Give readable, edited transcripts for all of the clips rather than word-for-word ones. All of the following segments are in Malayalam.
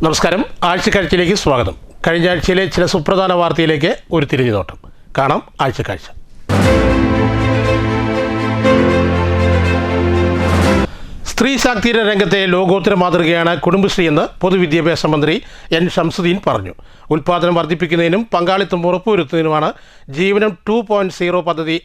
നമസ്കാരം. ആഴ്ചക്കാഴ്ചയിലേക്ക് സ്വാഗതം. കഴിഞ്ഞ ആഴ്ചയിലെ ചില സുപ്രധാന വാർത്തയിലേക്ക് ഒരു തിരിഞ്ഞുനോട്ടം. കാണാം ആഴ്ചക്കാഴ്ച. സ്ത്രീ ശാക്തീകരണ രംഗത്തെ ലോകോത്തര മാതൃകയാണ് കുടുംബശ്രീ എന്ന് പൊതുവിദ്യാഭ്യാസ മന്ത്രി എൻ ശംസുദ്ദീൻ പറഞ്ഞു. ഉൽപ്പാദനം വർദ്ധിപ്പിക്കുന്നതിനും പങ്കാളിത്തം ഉറപ്പുവരുത്തുന്നതിനുമാണ് ജീവനം 2.0 പദ്ധതി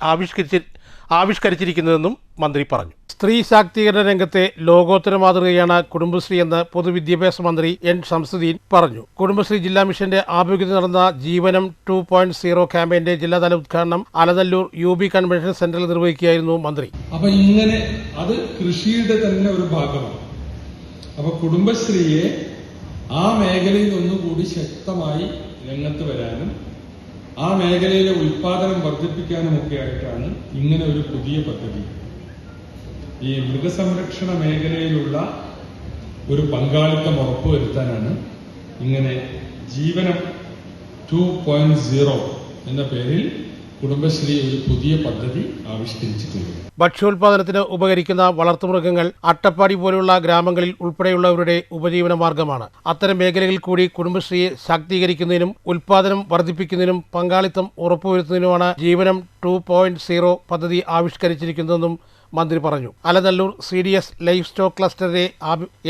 ആവിഷ്കരിച്ചിരിക്കുന്നതെന്നും മന്ത്രി പറഞ്ഞു. സ്ത്രീ ശാക്തീകരണ രംഗത്തെ ലോകോത്തര മാതൃകയാണ് കുടുംബശ്രീ എന്ന് പൊതുവിദ്യാഭ്യാസ മന്ത്രി എൻ ശംസുദ്ദീൻ പറഞ്ഞു. കുടുംബശ്രീ ജില്ലാ മിഷന്റെ ആഭിമുഖ്യത്തിൽ നടന്ന ജീവനം 2.0 ക്യാമ്പയിന്റെ ജില്ലാതല ഉദ്ഘാടനം അലനല്ലൂർ UB കൺവെൻഷൻ സെന്ററിൽ നിർവഹിക്കുകയായിരുന്നു മന്ത്രി. അപ്പൊ ഇങ്ങനെ അത് കൃഷിയുടെ തന്നെ ഒരു ഭാഗമാണ്. അപ്പൊ കുടുംബശ്രീയെ ആ മേഖലയിൽ ഒന്നുകൂടി ശക്തമായി രംഗത്ത് വരാനും ആ മേഖലയിലെ ഉൽപാദനം വർദ്ധിപ്പിക്കാനും ഒക്കെ ആയിട്ടാണ് ഇങ്ങനെ ഒരു പുതിയ പദ്ധതി. ഈ മൃഗസംരക്ഷണ മേഖലയിലുള്ള ഒരു പങ്കാളിത്തം ഉറപ്പുവരുത്താനാണ് ഇങ്ങനെ ജീവനം 2.0 എന്ന പേരിൽ കുടുംബശ്രീ ഒരു പുതിയ പദ്ധതി ആവിഷ്കരിച്ചിട്ടുണ്ട്. ഭക്ഷ്യോൽപാദനത്തിന് ഉപകരിക്കുന്ന വളർത്തുമൃഗങ്ങൾ അട്ടപ്പാടി പോലുള്ള ഗ്രാമങ്ങളിൽ ഉൾപ്പെടെയുള്ളവരുടെ ഉപജീവന മാർഗമാണ്. അത്തരം മേഖലകളിൽ കൂടി കുടുംബശ്രീയെ ശാക്തീകരിക്കുന്നതിനും ഉൽപാദനം വർദ്ധിപ്പിക്കുന്നതിനും പങ്കാളിത്തം ഉറപ്പുവരുത്തുന്നതിനുമാണ് ജീവനം 2.0 പദ്ധതി ആവിഷ്കരിച്ചിരിക്കുന്നതെന്നും മന്ത്രി പറഞ്ഞു. അലനല്ലൂർ CDS ലൈഫ് സ്റ്റോക്ക് ക്ലസ്റ്ററിലെ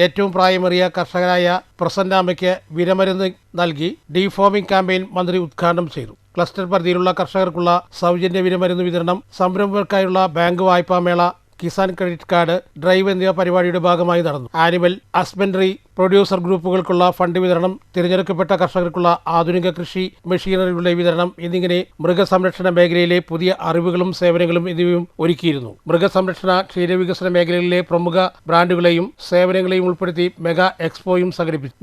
ഏറ്റവും പ്രായമേറിയ കർഷകരായ പ്രസന്നാമ്മയ്ക്ക് വിരമരുന്ന് നൽകി ഡീഫോമിംഗ് ക്യാമ്പയിൻ മന്ത്രി ഉദ്ഘാടനം ചെയ്തു. ക്ലസ്റ്റർ പരിധിയിലുള്ള കർഷകർക്കുള്ള സൗജന്യ വിരമരുന്ന് വിതരണം, സംരംഭകർക്കായുള്ള ബാങ്ക് വായ്പാ മേള, കിസാൻ ക്രെഡിറ്റ് കാർഡ് ഡ്രൈവ് എന്നിവ പരിപാടിയുടെ ഭാഗമായി നടന്നു. ആനിമൽ ഹസ്ബൻഡറി പ്രൊഡ്യൂസർ ഗ്രൂപ്പുകൾക്കുള്ള ഫണ്ട് വിതരണം, തിരഞ്ഞെടുക്കപ്പെട്ട കർഷകർക്കുള്ള ആധുനിക കൃഷി മെഷീനറികളുടെ വിതരണം എന്നിങ്ങനെ മൃഗസംരക്ഷണ മേഖലയിലെ പുതിയ അറിവുകളും സേവനങ്ങളും എന്നിവയും ഒരുക്കിയിരുന്നു. മൃഗസംരക്ഷണ ക്ഷീരവികസന മേഖലയിലെ പ്രമുഖ ബ്രാൻഡുകളെയും സേവനങ്ങളെയും ഉൾപ്പെടുത്തി മെഗാ എക്സ്പോയും സംഘടിപ്പിച്ചു.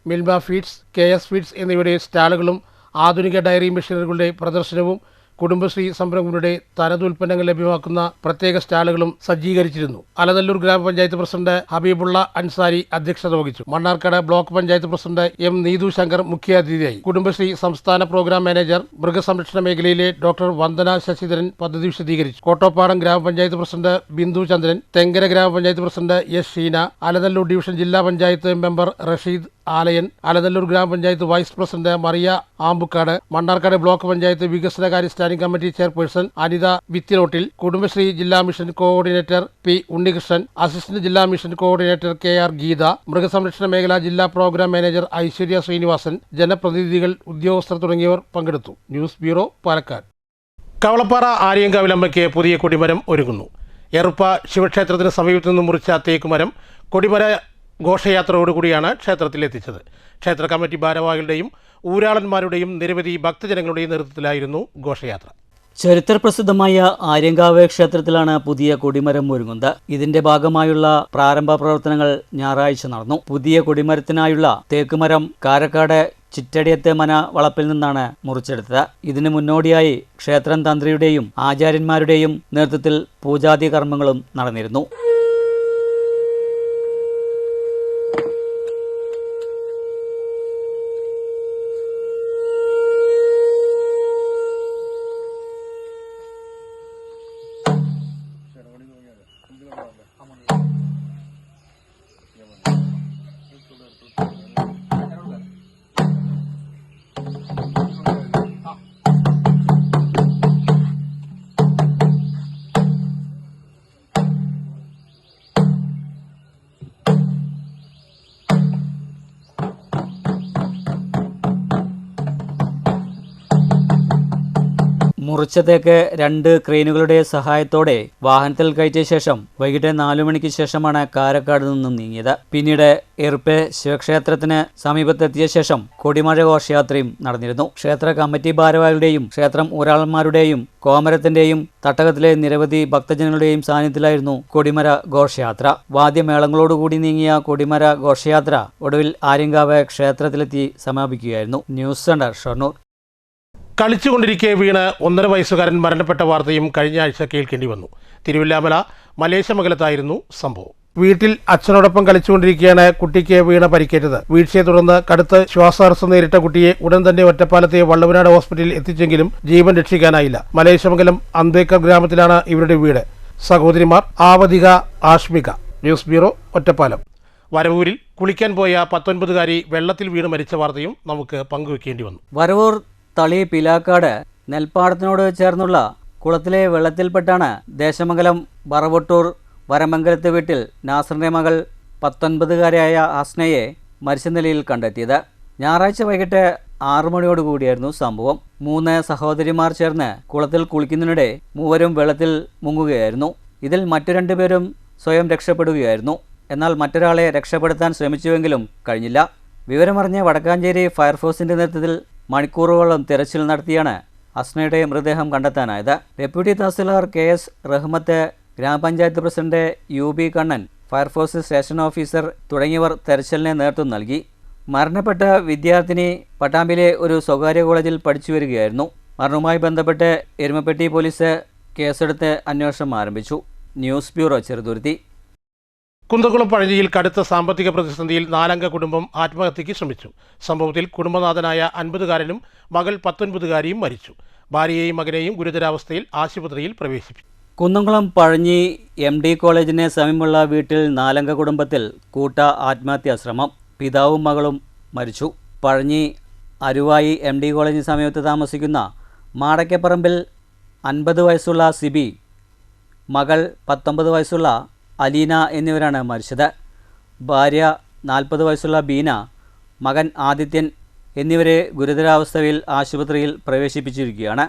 മിൽമ ഫീഡ്സ്, KS ഫീഡ്സ് എന്നിവയുടെ സ്റ്റാളുകളും ആധുനിക ഡയറി മെഷീനറികളുടെ പ്രദർശനവും കുടുംബശ്രീ സംരംഭങ്ങളുടെ തനതുൽപ്പന്നങ്ങൾ ലഭ്യമാക്കുന്ന പ്രത്യേക സ്റ്റാളുകളും സജ്ജീകരിച്ചിരുന്നു. അലനല്ലൂർ ഗ്രാമപഞ്ചായത്ത് പ്രസിഡന്റ് ഹബീബുള്ള അൻസാരി അധ്യക്ഷത വഹിച്ചു. Mannarkkad block panchayat president M Neethu Shankar മുഖ്യാതിഥിയായി. കുടുംബശ്രീ സംസ്ഥാന പ്രോഗ്രാം മാനേജർ മൃഗസംരക്ഷണ മേഖലയിലെ ഡോക്ടർ വന്ദന ശശിധരൻ പദ്ധതി വിശദീകരിച്ചു. കോട്ടോപ്പാടം ഗ്രാമപഞ്ചായത്ത് പ്രസിഡന്റ് ബിന്ദു ചന്ദ്രൻ, തെങ്കര ഗ്രാമപഞ്ചായത്ത് president S Sheena, Alanallur division ജില്ലാ പഞ്ചായത്ത് മെമ്പർ റഷീദ് ആലയൻ, അലനല്ലൂർ ഗ്രാമപഞ്ചായത്ത് vice president Mariya Ambukkad, Mannarkkad block panchayat വികസനകാര്യ standing committee chairperson Anitha Vithinottil, Kudumbashree ജില്ലാ mission coordinator P Unnikrishnan, assistant ജില്ലാ മിഷൻ കോർഡിനേറ്റർ KR ഗീത, മൃഗസംരക്ഷണ മേഖല ജില്ലാ പ്രോഗ്രാം മാനേജർ ഐശ്വര്യ ശ്രീനിവാസൻ, ജനപ്രതിനിധികൾ, ഉദ്യോഗസ്ഥർ തുടങ്ങിയവർ പങ്കെടുത്തു. News bureau, Palakkad. കവളപ്പാറ ആര്യങ്കാവിലമ്മയ്ക്ക് പുതിയ കൊടിമരം ഒരുങ്ങുന്നു. എറുപ്പ ശിവക്ഷേത്രത്തിന് സമീപത്തു നിന്ന് മുറിച്ച തേക്കുമരം കൊടിമര ഘോഷയാത്രയോടുകൂടിയാണ് ക്ഷേത്രത്തിലെത്തിച്ചത്. ക്ഷേത്ര കമ്മിറ്റി ഭാരവാഹികളുടെയും ഊരാളന്മാരുടെയും നിരവധി ഭക്തജനങ്ങളുടെയും നേതൃത്വത്തിലായിരുന്നു ഘോഷയാത്ര. ചരിത്രപ്രസിദ്ധമായ ആര്യങ്കാവ് ക്ഷേത്രത്തിലാണ് പുതിയ കൊടിമരം ഒരുങ്ങുന്നത്. ഇതിന്റെ ഭാഗമായുള്ള പ്രാരംഭ പ്രവർത്തനങ്ങൾ ഞായറാഴ്ച നടന്നു. പുതിയ കൊടിമരത്തിനായുള്ള തേക്കുമരം കാരക്കാട് ചിറ്റടിയത്തെ മന വളപ്പിൽ നിന്നാണ് മുറിച്ചെടുത്തത്. ഇതിനു മുന്നോടിയായി ക്ഷേത്രം തന്ത്രിയുടെയും ആചാര്യന്മാരുടെയും നേതൃത്വത്തിൽ പൂജാതി കർമ്മങ്ങളും നടന്നിരുന്നു. മുറിച്ചതേക്ക് 2 ക്രെയിനുകളുടെ സഹായത്തോടെ വാഹനത്തിൽ കയറ്റിയ ശേഷം വൈകിട്ട് 4 മണിക്ക് ശേഷമാണ് കാരക്കാട് നിന്നും നീങ്ങിയത്. പിന്നീട് എറുപ്പെ ശിവക്ഷേത്രത്തിന് സമീപത്തെത്തിയ ശേഷം കൊടിമര ഘോഷയാത്രയും നടന്നിരുന്നു. ക്ഷേത്ര കമ്മിറ്റി ഭാരവാഹികളുടെയും ക്ഷേത്രം ഊരാളന്മാരുടെയും കോമരത്തിന്റെയും തട്ടകത്തിലെ നിരവധി ഭക്തജനങ്ങളുടെയും സാന്നിധ്യത്തിലായിരുന്നു കൊടിമര ഘോഷയാത്ര. വാദ്യമേളങ്ങളോടുകൂടി നീങ്ങിയ കൊടിമര ഘോഷയാത്ര ഒടുവിൽ ആര്യങ്കാവ് ക്ഷേത്രത്തിലെത്തി സമാപിക്കുകയായിരുന്നു. News centre, Shoranur. കളിച്ചുകൊണ്ടിരിക്കെ വീണ് 1.5 വയസ്സുകാരൻ മരണപ്പെട്ട വാർത്തയും കഴിഞ്ഞ ആഴ്ച കേൾക്കേണ്ടി വന്നു. തിരുവില്ലാമല മലേശമംഗലത്തായിരുന്നു സംഭവം. വീട്ടിൽ അച്ഛനോടൊപ്പം കളിച്ചുകൊണ്ടിരിക്കുകയാണ് കുട്ടിക്ക് വീണ പരിക്കേറ്റത്. വീഴ്ചയെ തുടർന്ന് കടുത്ത ശ്വാസതടസ്സം നേരിട്ട കുട്ടിയെ ഉടൻ തന്നെ ഒറ്റപ്പാലത്തെ വള്ളവനാട് ഹോസ്പിറ്റലിൽ എത്തിച്ചെങ്കിലും ജീവൻ രക്ഷിക്കാനായില്ല. മലേശമംഗലം അന്തേക്കർ ഗ്രാമത്തിലാണ് ഇവരുടെ വീട്. സഹോദരിമാർ ആവതിക, ആഷ്മിക. News bureau, Ottapalam. വരവൂരിൽ കുളിക്കാൻ പോയ 19-കാരി വെള്ളത്തിൽ വീണ് മരിച്ച വാർത്തയും നമുക്ക് പങ്കുവെക്കേണ്ടി വന്നു. വരവൂർ തളി പിലാക്കാട് നെൽപ്പാടത്തിനോട് ചേർന്നുള്ള കുളത്തിലെ വെള്ളത്തിൽപ്പെട്ടാണ് ദേശമംഗലം വറവട്ടൂർ വരമംഗലത്ത് വീട്ടിൽ നാസറിൻ്റെ മകൾ 19-കാരിയായ ഹസ്നയെ മരിച്ച നിലയിൽ കണ്ടെത്തിയത്. ഞായറാഴ്ച വൈകിട്ട് 6 മണിയോടുകൂടിയായിരുന്നു സംഭവം. 3 സഹോദരിമാർ ചേർന്ന് കുളത്തിൽ കുളിക്കുന്നതിനിടെ മൂവരും വെള്ളത്തിൽ മുങ്ങുകയായിരുന്നു. ഇതിൽ മറ്റു 2 പേരും സ്വയം രക്ഷപ്പെടുകയായിരുന്നു. എന്നാൽ മറ്റൊരാളെ രക്ഷപ്പെടുത്താൻ ശ്രമിച്ചുവെങ്കിലും കഴിഞ്ഞില്ല. വിവരമറിഞ്ഞ് വടക്കാഞ്ചേരി ഫയർഫോഴ്സിന്റെ നേതൃത്വത്തിൽ മണിക്കൂറുകളോളം തിരച്ചിൽ നടത്തിയാണ് ഹസ്നയുടെ മൃതദേഹം കണ്ടെത്താനായത്. ഡെപ്യൂട്ടി തഹസിൽദാർ KS റഹ്മത്ത്, ഗ്രാമപഞ്ചായത്ത് president UB Kannan, fire force station officer തുടങ്ങിയവർ തെരച്ചിലിന് നേതൃത്വം നൽകി. മരണപ്പെട്ട വിദ്യാർത്ഥിനി പട്ടാമ്പിലെ ഒരു സ്വകാര്യ കോളേജിൽ പഠിച്ചു വരികയായിരുന്നു. മരണവുമായി ബന്ധപ്പെട്ട് എരുമപ്പെട്ടി പോലീസ് കേസെടുത്ത് അന്വേഷണം ആരംഭിച്ചു. News bureau, Cheruthuruthy. കുന്തകുളം പഴഞ്ഞിയിൽ കടുത്ത സാമ്പത്തിക പ്രതിസന്ധിയിൽ 4-അംഗ കുടുംബം ആത്മഹത്യയ്ക്ക് ശ്രമിച്ചു. സംഭവത്തിൽ കുടുംബനാഥനായ 50-കാരനും മകൾ 19-കാരിയും മരിച്ചു. ഭാര്യയെയും മകനെയും ഗുരുതരാവസ്ഥയിൽ ആശുപത്രിയിൽ പ്രവേശിപ്പിച്ചു. കുന്നംകുളം പഴഞ്ഞി MD കോളേജിന് സമീപമുള്ള വീട്ടിൽ 4-അംഗ കുടുംബത്തിൽ കൂട്ട ആത്മഹത്യാ ശ്രമം. പിതാവും മകളും മരിച്ചു. പഴഞ്ഞി അരുവായി MD കോളേജിന് സമീപത്ത് താമസിക്കുന്ന മാടക്കപ്പറമ്പിൽ 50 വയസ്സുള്ള സിബി, മകൾ 19 വയസ്സുള്ള അലീന എന്നിവരാണ് മരിച്ചത്. ഭാര്യ 40 വയസ്സുള്ള ബീന, മകൻ ആദിത്യൻ എന്നിവരെ ഗുരുതരാവസ്ഥയിൽ ആശുപത്രിയിൽ പ്രവേശിപ്പിച്ചിരിക്കുകയാണ്.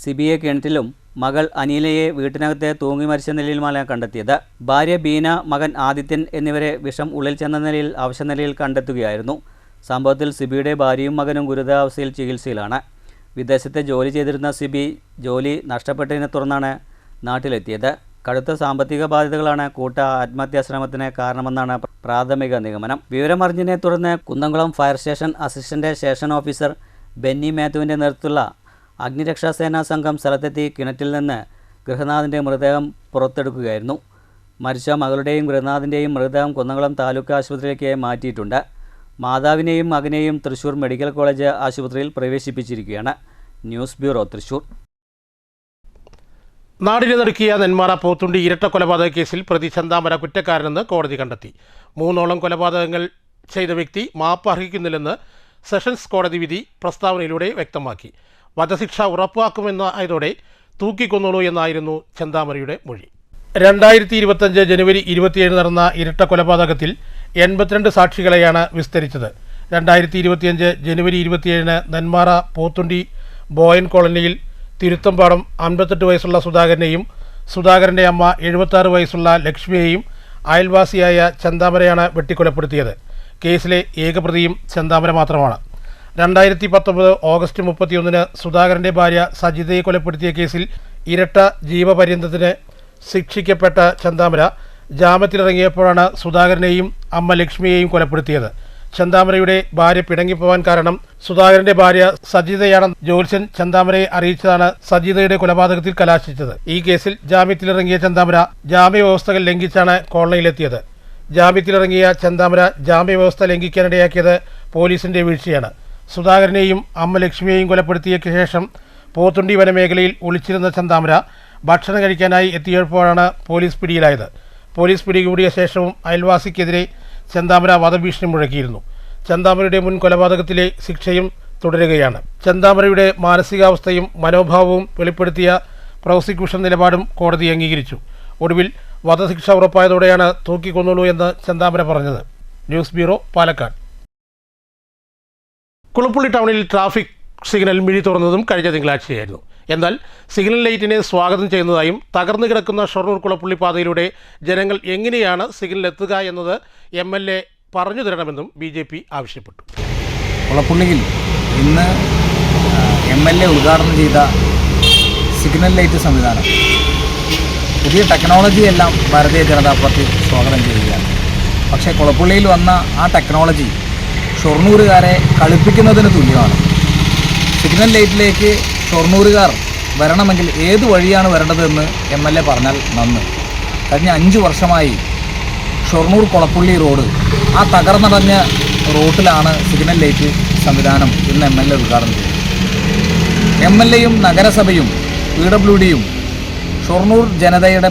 സിബിയെ കിണറ്റിലും മകൾ അനീലയെ വീട്ടിനകത്തെ തൂങ്ങി മരിച്ച നിലയിലുമാണ് കണ്ടെത്തിയത്. ഭാര്യ ബീന, മകൻ ആദിത്യൻ എന്നിവരെ വിഷം ഉള്ളിൽ ചെന്ന നിലയിൽ അവശനിലയിൽ കണ്ടെത്തുകയായിരുന്നു. സംഭവത്തിൽ സിബിയുടെ ഭാര്യയും മകനും ഗുരുതരാവസ്ഥയിൽ ചികിത്സയിലാണ്. വിദേശത്ത് ജോലി ചെയ്തിരുന്ന സിബി ജോലി നഷ്ടപ്പെട്ടതിനെ തുടർന്നാണ് നാട്ടിലെത്തിയത്. കടുത്ത സാമ്പത്തിക ബാധ്യതകളാണ് കൂട്ട ആത്മഹത്യാശ്രമത്തിന് കാരണമെന്നാണ് പ്രാഥമിക നിഗമനം. വിവരമറിഞ്ഞതിനെ തുടർന്ന് Kunnamkulam fire station assistant station officer Benny മാത്യുവിൻ്റെ നേതൃത്വത്തിലുള്ള അഗ്നിരക്ഷാസേനാ സംഘം സ്ഥലത്തെത്തി കിണറ്റിൽ നിന്ന് ഗൃഹനാഥൻ്റെ മൃതദേഹം പുറത്തെടുക്കുകയായിരുന്നു. മരിച്ച മകളുടെയും ഗൃഹനാഥൻ്റെയും മൃതദേഹം കുന്നംകുളം താലൂക്ക് ആശുപത്രിയിലേക്ക് മാറ്റിയിട്ടുണ്ട്. മാതാവിനെയും മകനെയും തൃശൂർ മെഡിക്കൽ കോളേജ് ആശുപത്രിയിൽ പ്രവേശിപ്പിച്ചിരിക്കുകയാണ്. News bureau, Thrissur. നാടിനെ നടുക്കിയ നെന്മാറ പോത്തുണ്ടി ഇരട്ട കൊലപാതക കേസിൽ പ്രതി ചന്താമര കുറ്റക്കാരനെന്ന് കോടതി കണ്ടെത്തി. 3ഓളം കൊലപാതകങ്ങൾ ചെയ്ത വ്യക്തി മാപ്പ് അർഹിക്കുന്നില്ലെന്ന് സെഷൻസ് കോടതി വിധി പ്രസ്താവനയിലൂടെ വ്യക്തമാക്കി. വധശിക്ഷ ഉറപ്പാക്കുമെന്നായതോടെ തൂക്കിക്കൊന്നോളൂ എന്നായിരുന്നു ചന്താമരയുടെ മൊഴി. 2025 ജനുവരി 27 നടന്ന ഇരട്ട കൊലപാതകത്തിൽ 82 സാക്ഷികളെയാണ് വിസ്തരിച്ചത്. 2025 ജനുവരി 27 നെന്മാറ പോത്തുണ്ടി ബോയൻ കോളനിയിൽ തിരുത്തമ്പാടം 58 വയസ്സുള്ള സുധാകരനെയും സുധാകരൻ്റെ അമ്മ 76 വയസ്സുള്ള ലക്ഷ്മിയെയും അയൽവാസിയായ ചന്താമരയാണ് വെട്ടിക്കൊലപ്പെടുത്തിയത്. കേസിലെ ഏകപ്രതിയും ചന്താമര മാത്രമാണ്. 2019 ഓഗസ്റ്റ് 31 സുധാകരൻ്റെ ഭാര്യ സജിതയെ കൊലപ്പെടുത്തിയ കേസിൽ ഇരട്ട ജീവപര്യന്തത്തിന് ശിക്ഷിക്കപ്പെട്ട ചന്താമര ജാമ്യത്തിലിറങ്ങിയപ്പോഴാണ് സുധാകരനെയും അമ്മ ലക്ഷ്മിയെയും കൊലപ്പെടുത്തിയത്. ചന്താമരയുടെ ഭാര്യ പിണങ്ങിപ്പോവാൻ കാരണം സുധാകരന്റെ ഭാര്യ സജിതയാണെന്ന് ജ്യോത്സ്യൻ ചന്താമരയെ അറിയിച്ചതാണ് സജിതയുടെ കൊലപാതകത്തിൽ കലാശിച്ചത്. ഈ കേസിൽ ജാമ്യത്തിലിറങ്ങിയ ചന്താമര ജാമ്യവ്യവസ്ഥകൾ ലംഘിച്ചാണ് കോളനിയിലെത്തിയത്. ജാമ്യത്തിലിറങ്ങിയ ചന്താമര ജാമ്യവ്യവസ്ഥ ലംഘിക്കാനിടയാക്കിയത് പോലീസിന്റെ വീഴ്ചയാണ്. സുധാകരനെയും അമ്മ ലക്ഷ്മിയെയും കൊലപ്പെടുത്തിയ ശേഷം പോത്തുണ്ടി വനമേഖലയിൽ ഒളിച്ചിരുന്ന ചന്താമര ഭക്ഷണം കഴിക്കാനായി എത്തിയപ്പോഴാണ് പോലീസ് പിടിയിലായത്. പോലീസ് പിടികൂടിയ ശേഷവും അയൽവാസിക്കെതിരെ ചന്താമര വധഭീഷണി മുഴക്കിയിരുന്നു. ചന്താമരയുടെ മുൻ കൊലപാതകത്തിലെ ശിക്ഷയും തുടരുകയാണ്. ചന്താമരയുടെ മാനസികാവസ്ഥയും മനോഭാവവും വെളിപ്പെടുത്തിയ പ്രോസിക്യൂഷൻ നിലപാടും കോടതി അംഗീകരിച്ചു. ഒടുവിൽ വധശിക്ഷ ഉറപ്പായതോടെയാണ് തൂക്കിക്കൊന്നുള്ളൂ എന്ന് ചന്താമര പറഞ്ഞത്. News bureau, Palakkad. കുളപ്പുള്ളി ടൗണിൽ ട്രാഫിക് സിഗ്നൽ മിഴി തുറന്നതും കഴിഞ്ഞ തിങ്കളാഴ്ചയായിരുന്നു. എന്നാൽ സിഗ്നൽ ലൈറ്റിനെ സ്വാഗതം ചെയ്യുന്നതായും തകർന്നു കിടക്കുന്ന ഷൊർണൂർ കുളപ്പുള്ളി പാതയിലൂടെ ജനങ്ങൾ എങ്ങനെയാണ് സിഗ്നൽ എത്തുക എന്നത് MLA പറഞ്ഞു തരണമെന്നും BJP ആവശ്യപ്പെട്ടു. കുളപ്പുള്ളിയിൽ ഇന്ന് MLA ഉദ്ഘാടനം ചെയ്ത സിഗ്നൽ ലൈറ്റ് സംവിധാനം പുതിയ ടെക്നോളജിയെല്ലാം ഭാരതീയ ജനതാ പാർട്ടി സ്വാഗതം ചെയ്യുകയാണ്. പക്ഷേ കുളപ്പുള്ളിയിൽ വന്ന ആ ടെക്നോളജി ഷൊർണൂരുകാരെ കളിപ്പിക്കുന്നതിന് തുല്യമാണ്. സിഗ്നൽ ലൈറ്റിലേക്ക് ഷൊർണൂരുകാർ വരണമെങ്കിൽ ഏത് വഴിയാണ് വരേണ്ടതെന്ന് MLA പറഞ്ഞാൽ നന്ന്. കഴിഞ്ഞ 5 വർഷമായി ഷൊർണൂർ കുളപ്പുള്ളി റോഡ് ആ തകർന്നടഞ്ഞ റോഡിലാണ് സിഗ്നൽ ലൈറ്റ് സംവിധാനം ഇന്ന് MLA ഉദ്ഘാടനം ചെയ്തത്. MLAയും നഗരസഭയും PWDയും ഷൊർണൂർ ജനതയുടെ